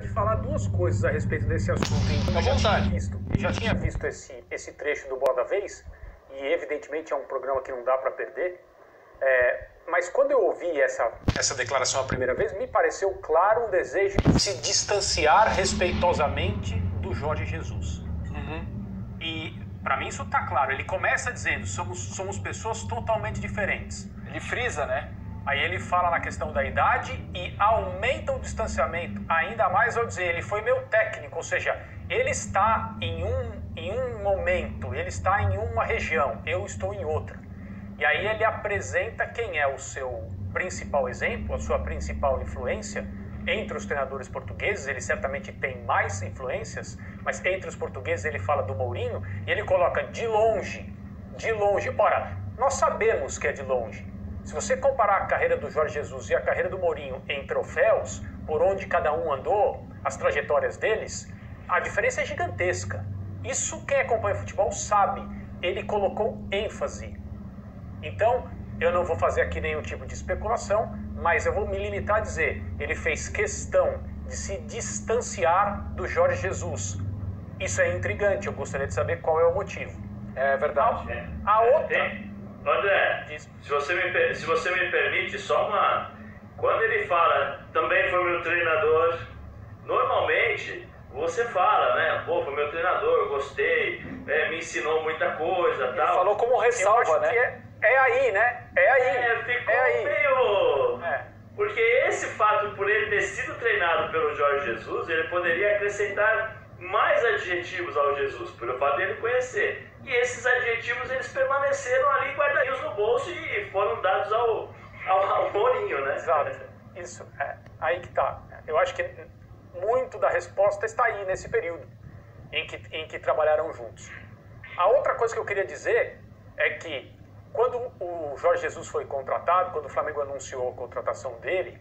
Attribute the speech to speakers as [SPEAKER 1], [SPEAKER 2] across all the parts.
[SPEAKER 1] De falar duas coisas a respeito desse assunto. Já tinha visto esse trecho do Bola da Vez, e evidentemente é um programa que não dá para perder. Mas quando eu ouvi essa declaração a primeira vez, me pareceu claro um desejo de se distanciar respeitosamente do Jorge Jesus. E para mim isso está claro. Ele começa dizendo, somos pessoas totalmente diferentes.
[SPEAKER 2] Ele frisa, né?
[SPEAKER 1] Aí ele fala na questão da idade e aumenta o distanciamento ainda mais ao dizer, ele foi meu técnico, ou seja, ele está em um momento, ele está em uma região, eu estou em outra. E aí ele apresenta quem é o seu principal exemplo, a sua principal influência entre os treinadores portugueses. Ele certamente tem mais influências, mas entre os portugueses ele fala do Mourinho e ele coloca de longe. Ora, nós sabemos que é de longe. Se você comparar a carreira do Jorge Jesus e a carreira do Mourinho em troféus, por onde cada um andou, as trajetórias deles, a diferença é gigantesca. Isso quem acompanha futebol sabe. Ele colocou ênfase. Então, eu não vou fazer aqui nenhum tipo de especulação, mas eu vou me limitar a dizer, ele fez questão de se distanciar do Jorge Jesus. Isso é intrigante, eu gostaria de saber qual é o motivo.
[SPEAKER 2] É verdade.
[SPEAKER 1] A outra...
[SPEAKER 3] André, se você me permite, só uma... Quando ele fala, também foi meu treinador, normalmente você fala, né? Pô, foi meu treinador, gostei, me ensinou muita coisa, tal.
[SPEAKER 2] Ele falou como ressalva, né?
[SPEAKER 1] Que é aí, né? É aí.
[SPEAKER 3] Ficou meio... Porque esse fato, por ele ter sido treinado pelo Jorge Jesus, ele poderia acrescentar mais adjetivos ao Jesus, pelo fato de ele conhecer. E esses adjetivos, eles permaneceram ali guardadinhos no bolso e foram dados ao Mourinho, né?
[SPEAKER 1] Exato. Isso, aí que tá. Eu acho que muito da resposta está aí, nesse período em que trabalharam juntos. A outra coisa que eu queria dizer é que quando o Jorge Jesus foi contratado, quando o Flamengo anunciou a contratação dele,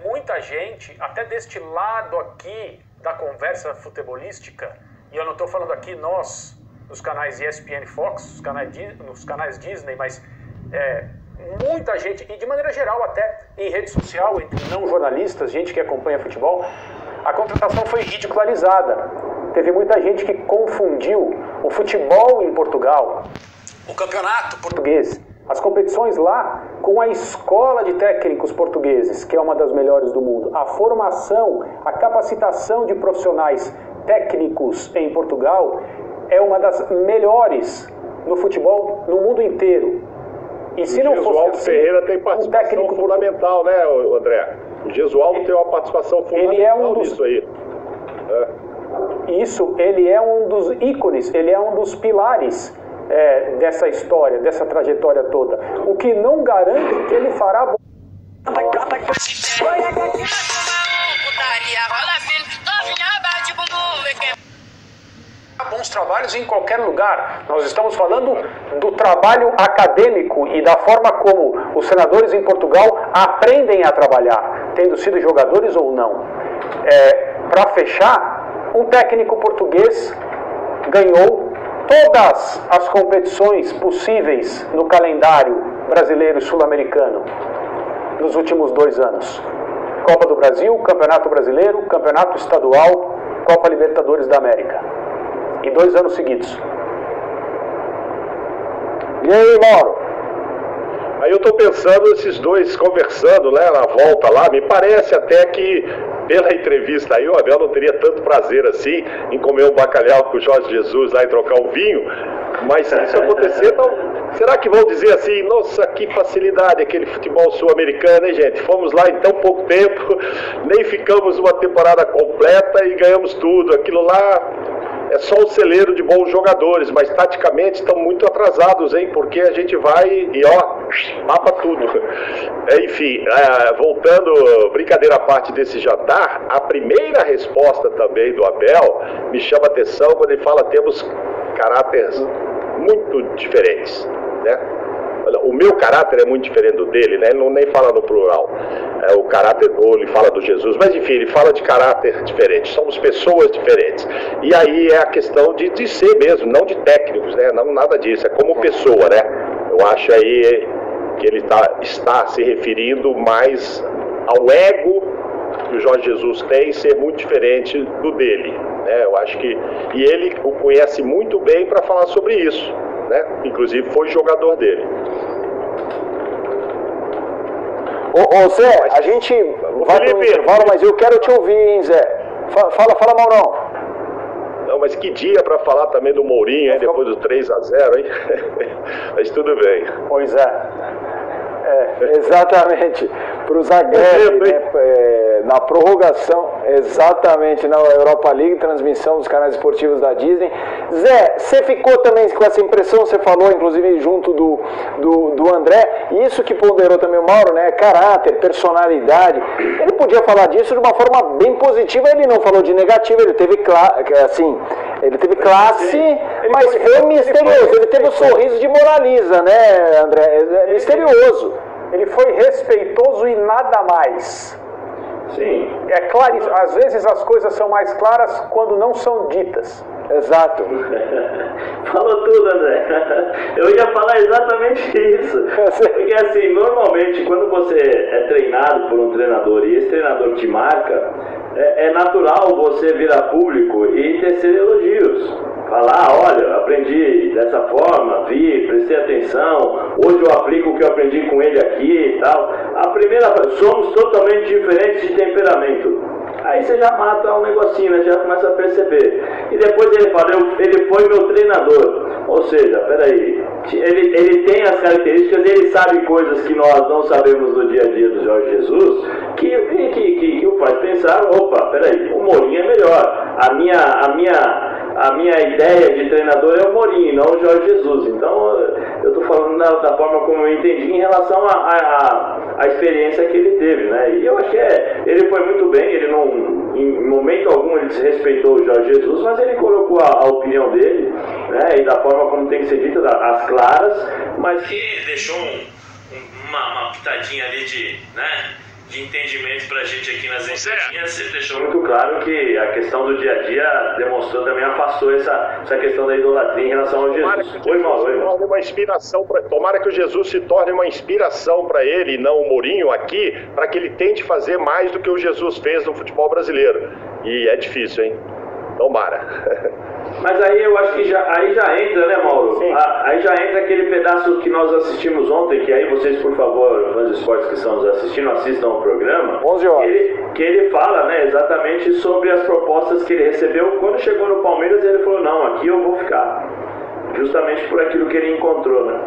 [SPEAKER 1] muita gente, até deste lado aqui da conversa futebolística, e eu não estou falando aqui nós, nos canais ESPN Fox, nos canais Disney, mas muita gente, e de maneira geral até em rede social, entre não jornalistas, gente que acompanha futebol, a contratação foi ridicularizada. Teve muita gente que confundiu o futebol em Portugal, o campeonato português, as competições lá, com a escola de técnicos portugueses, que é uma das melhores do mundo. A formação, a capacitação de profissionais técnicos em Portugal é uma das melhores no futebol no mundo inteiro. E se não fosse
[SPEAKER 4] Gesualdo
[SPEAKER 1] assim,
[SPEAKER 4] Ferreira tem participação
[SPEAKER 1] técnico
[SPEAKER 4] fundamental, né, André? O Gesualdo tem uma participação fundamental
[SPEAKER 1] ele é um dos...
[SPEAKER 4] nisso aí.
[SPEAKER 1] Isso, ele é um dos ícones, ele é um dos pilares dessa história, dessa trajetória toda. O que não garante que ele fará bons trabalhos em qualquer lugar. Nós estamos falando do trabalho acadêmico e da forma como os senadores em Portugal aprendem a trabalhar, tendo sido jogadores ou não. Para fechar, um técnico português ganhou todas as competições possíveis no calendário brasileiro e sul-americano nos últimos 2 anos. Copa do Brasil, Campeonato Brasileiro, Campeonato Estadual, Copa Libertadores da América. Em 2 anos seguidos.
[SPEAKER 4] E aí, Mauro? Aí eu tô pensando, esses dois conversando, né, na volta lá, me parece até que, pela entrevista aí, o Abel não teria tanto prazer assim em comer um bacalhau com o Jorge Jesus lá e trocar um vinho, mas se isso acontecer, então, será que vão dizer assim, nossa, que facilidade aquele futebol sul-americano, hein, gente? Fomos lá em tão pouco tempo, nem ficamos uma temporada completa e ganhamos tudo, aquilo lá... É só um celeiro de bons jogadores, mas taticamente estão muito atrasados, hein? Porque a gente vai e mapa tudo. Enfim, voltando, brincadeira à parte desse jantar, a primeira resposta também do Abel me chama a atenção quando ele fala temos caráteres muito diferentes, né? O meu caráter é muito diferente do dele, né? Ele não nem fala no plural. O caráter, ou ele fala do Jesus, mas enfim, ele fala de caráter diferente. Somos pessoas diferentes. E aí é a questão de ser mesmo, não de técnicos, né? Não nada disso, é como pessoa, né? Eu acho aí que ele está se referindo mais ao ego que o Jorge Jesus tem ser muito diferente do dele, né? Eu acho que e ele o conhece muito bem para falar sobre isso, né? Inclusive foi jogador dele.
[SPEAKER 5] Ô Zé, a gente vai para o intervalo, mas eu quero te ouvir, hein, Zé? Fala, Maurão.
[SPEAKER 4] Não, mas que dia para falar também do Mourinho, hein? Depois do 3-0, hein? Mas tudo bem.
[SPEAKER 5] Pois é, exatamente. Para o Zagreb, né? Na prorrogação, exatamente, na Europa League, transmissão dos canais esportivos da Disney. Zé, você ficou também com essa impressão, você falou, inclusive, junto do André, e isso que ponderou também o Mauro, né? Caráter, personalidade. Ele podia falar disso de uma forma bem positiva, ele não falou de negativa, ele teve classe, mas foi misterioso. Ele teve o sorriso de Mona Lisa, né, André? É misterioso.
[SPEAKER 1] Ele foi respeitoso e nada mais.
[SPEAKER 2] Sim.
[SPEAKER 1] É claríssimo. Às vezes as coisas são mais claras quando não são ditas.
[SPEAKER 5] Exato.
[SPEAKER 3] Falou tudo, André. Eu ia falar exatamente isso. Porque assim, normalmente quando você é treinado por um treinador e esse treinador te marca, é natural você virar público e tecer elogios. Falar, olha, aprendi dessa forma, prestei atenção, hoje eu aplico o que eu aprendi com ele aqui e tal. Somos totalmente diferentes de temperamento. Aí você já mata um negocinho, né? Já começa a perceber. E depois ele fala, ele foi meu treinador. Ou seja, peraí, ele tem as características, ele sabe coisas que nós não sabemos no dia a dia do Jorge Jesus, que o faz pensar, opa, peraí, o Mourinho é melhor. A minha ideia de treinador é o Mourinho, não o Jorge Jesus. Então, eu estou falando da forma como eu entendi em relação à experiência que ele teve, né? E eu acho que ele foi muito bem, ele não, em momento algum ele desrespeitou o Jorge Jesus, mas ele colocou a opinião dele, né? E da forma como tem que ser dita, as claras, mas que deixou uma pitadinha ali de entendimento pra gente aqui nas entrelinhas. Você deixou muito claro que a questão do dia a dia demonstrou também, afastou essa questão da idolatria em relação ao Jesus.
[SPEAKER 4] Tomara que o Jesus se torne uma inspiração para ele, e não o Mourinho aqui, para que ele tente fazer mais do que o Jesus fez no futebol brasileiro. E é difícil, hein? Tomara.
[SPEAKER 3] Mas aí eu acho que já entra, né, Mauro? Aí já entra aquele pedaço que nós assistimos ontem, que aí vocês, por favor, fãs de esportes que estão nos assistindo, assistam ao programa.
[SPEAKER 5] 11 horas.
[SPEAKER 3] Que ele fala, né, exatamente sobre as propostas que ele recebeu. Quando chegou no Palmeiras, ele falou, não, aqui eu vou ficar. Justamente por aquilo que ele encontrou, né?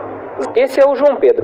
[SPEAKER 6] Esse é o João Pedro.